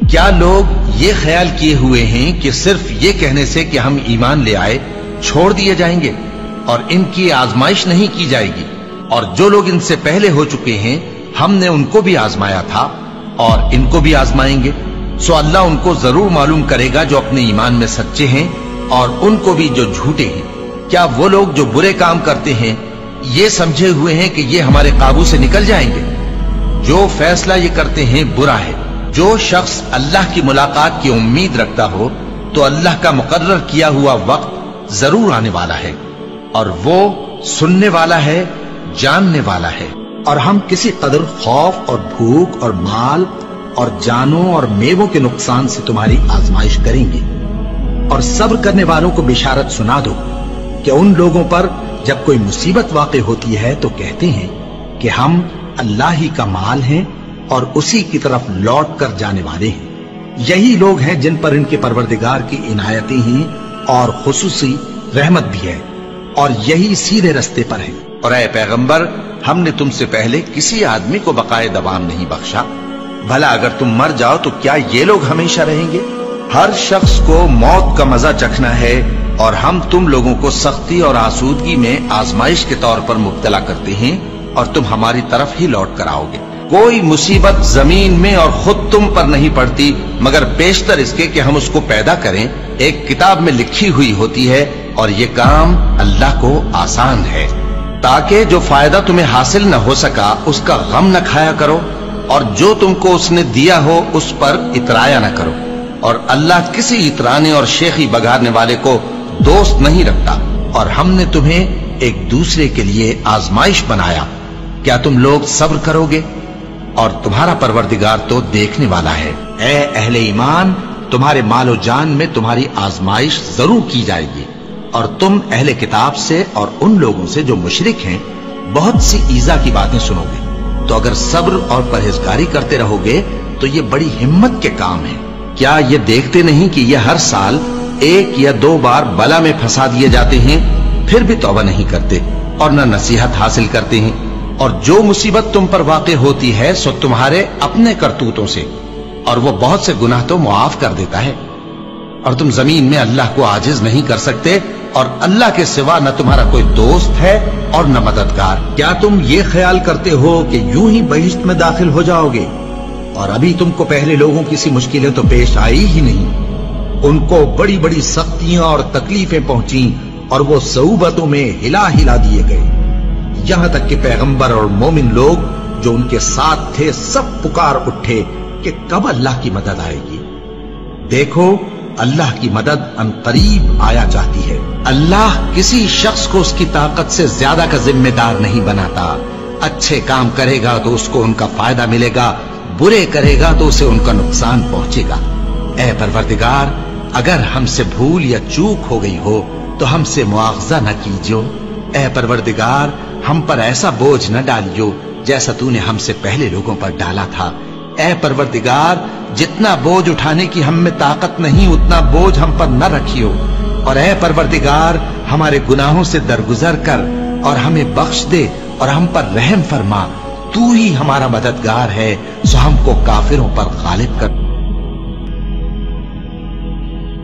کیا لوگ یہ خیال کیے ہوئے ہیں کہ صرف یہ کہنے سے کہ ہم ایمان لے آئے چھوڑ دیے جائیں گے اور ان کی آزمائش نہیں کی جائے گی؟ اور جو لوگ ان سے پہلے ہو چکے ہیں ہم نے ان کو بھی آزمایا تھا اور ان کو بھی آزمائیں گے، سو اللہ ان کو ضرور معلوم کرے گا جو اپنے ایمان میں سچے ہیں اور ان کو بھی جو جھوٹے ہیں۔ کیا وہ لوگ جو برے کام کرتے ہیں یہ سمجھے ہوئے ہیں کہ یہ ہمارے قابو سے نکل جائیں گے؟ جو فیصلہ یہ کرتے ہیں برا ہے۔ جو شخص اللہ کی ملاقات کی امید رکھتا ہو تو اللہ کا مقرر کیا ہوا وقت ضرور آنے والا ہے، اور وہ سننے والا ہے، جاننے والا ہے۔ اور ہم کسی قدر خوف اور بھوک اور مال اور جانوں اور میووں کے نقصان سے تمہاری آزمائش کریں گے، اور صبر کرنے والوں کو بشارت سنا دو کہ ان لوگوں پر جب کوئی مصیبت واقع ہوتی ہے تو کہتے ہیں کہ ہم اللہ ہی کا مال ہیں اور اسی کی طرف لوٹ کر جانے والے ہیں۔ یہی لوگ ہیں جن پر ان کے پروردگار کی عنایتیں ہیں اور خصوصی رحمت بھی ہے، اور یہی سیدھے رستے پر ہیں۔ اور اے پیغمبر، ہم نے تم سے پہلے کسی آدمی کو بقائے دوام نہیں بخشا، بھلا اگر تم مر جاؤ تو کیا یہ لوگ ہمیشہ رہیں گے؟ ہر شخص کو موت کا مزہ چکھنا ہے، اور ہم تم لوگوں کو سختی اور آسودگی میں آزمائش کے طور پر مبتلا کرتے ہیں اور تم ہماری طرف ہی لوٹ کر آؤ گے۔ کوئی مصیبت زمین میں اور خود تم پر نہیں پڑتی مگر بیشتر اس کے کہ ہم اس کو پیدا کریں ایک کتاب میں لکھی ہوئی ہوتی ہے، اور یہ کام اللہ کو آسان ہے، تاکہ جو فائدہ تمہیں حاصل نہ ہو سکا اس کا غم نہ کھایا کرو، اور جو تم کو اس نے دیا ہو اس پر اترایا نہ کرو۔ اور اللہ کسی اترانے اور شیخی بگاڑنے والے کو دوست نہیں رکھتا۔ اور ہم نے تمہیں ایک دوسرے کے لیے آزمائش بنایا، کیا تم لوگ صبر کرو گے؟ اور تمہارا پروردگار تو دیکھنے والا ہے۔ اے اہل ایمان، تمہارے مال و جان میں تمہاری آزمائش ضرور کی جائے گی، اور تم اہل کتاب سے اور ان لوگوں سے جو مشرک ہیں بہت سی ایذا کی باتیں سنو گے، تو اگر صبر اور پرہیزگاری کرتے رہو گے تو یہ بڑی ہمت کے کام ہے۔ کیا یہ دیکھتے نہیں کہ یہ ہر سال 1 یا 2 بار بلا میں پھنسا دیے جاتے ہیں، پھر بھی توبہ نہیں کرتے اور نہ نصیحت حاصل کرتے ہیں؟ اور جو مصیبت تم پر واقع ہوتی ہے سو تمہارے اپنے کرتوتوں سے، اور وہ بہت سے گناہ تو معاف کر دیتا ہے۔ اور تم زمین میں اللہ کو عاجز نہیں کر سکتے، اور اللہ کے سوا نہ تمہارا کوئی دوست ہے اور نہ مددگار۔ کیا تم یہ خیال کرتے ہو کہ یوں ہی بہشت میں داخل ہو جاؤ گے، اور ابھی تم کو پہلے لوگوں کی سی مشکلیں تو پیش آئی ہی نہیں؟ ان کو بڑی بڑی سختیاں اور تکلیفیں پہنچیں، اور وہ صعوبتوں میں ہلا ہلا دیے گئے، یہاں تک کہ پیغمبر اور مومن لوگ جو ان کے ساتھ تھے سب پکار اٹھے کہ کب اللہ کی مدد آئے گی۔ دیکھو، اللہ کی مدد ان قریب آیا چاہتی ہے۔ اللہ کسی شخص کو اس کی طاقت سے زیادہ کا ذمہ دار نہیں بناتا۔ اچھے کام کرے گا تو اس کو ان کا فائدہ ملے گا، برے کرے گا تو اسے ان کا نقصان پہنچے گا۔ اے پروردگار، اگر ہم سے بھول یا چوک ہو گئی ہو تو ہم سے مواخذہ نہ کیجو۔ اے پروردگار، ہم پر ایسا بوجھ نہ ڈالیو جیسا تو نے ہم سے پہلے لوگوں پر ڈالا تھا۔ اے پروردگار، جتنا بوجھ اٹھانے کی ہم میں طاقت نہیں اتنا بوجھ ہم پر نہ رکھیو، اور اے پروردگار ہمارے گناہوں سے درگزر کر اور ہمیں بخش دے اور ہم پر رحم فرما۔ تو ہی ہمارا مددگار ہے، سو ہم کو کافروں پر غالب کر۔